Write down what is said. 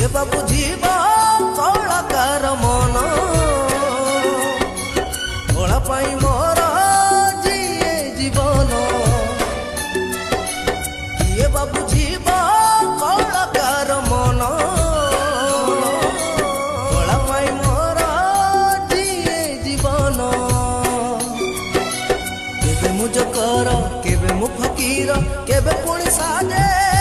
केबा बुझीबा कलाकार मन कला पाई मोर जिए जीवन केबा बुझीबा कलाकार मन कला पाई मोर जिए जीवन केबे मुझ कर केबे मु फकीर केबे पुणी साजे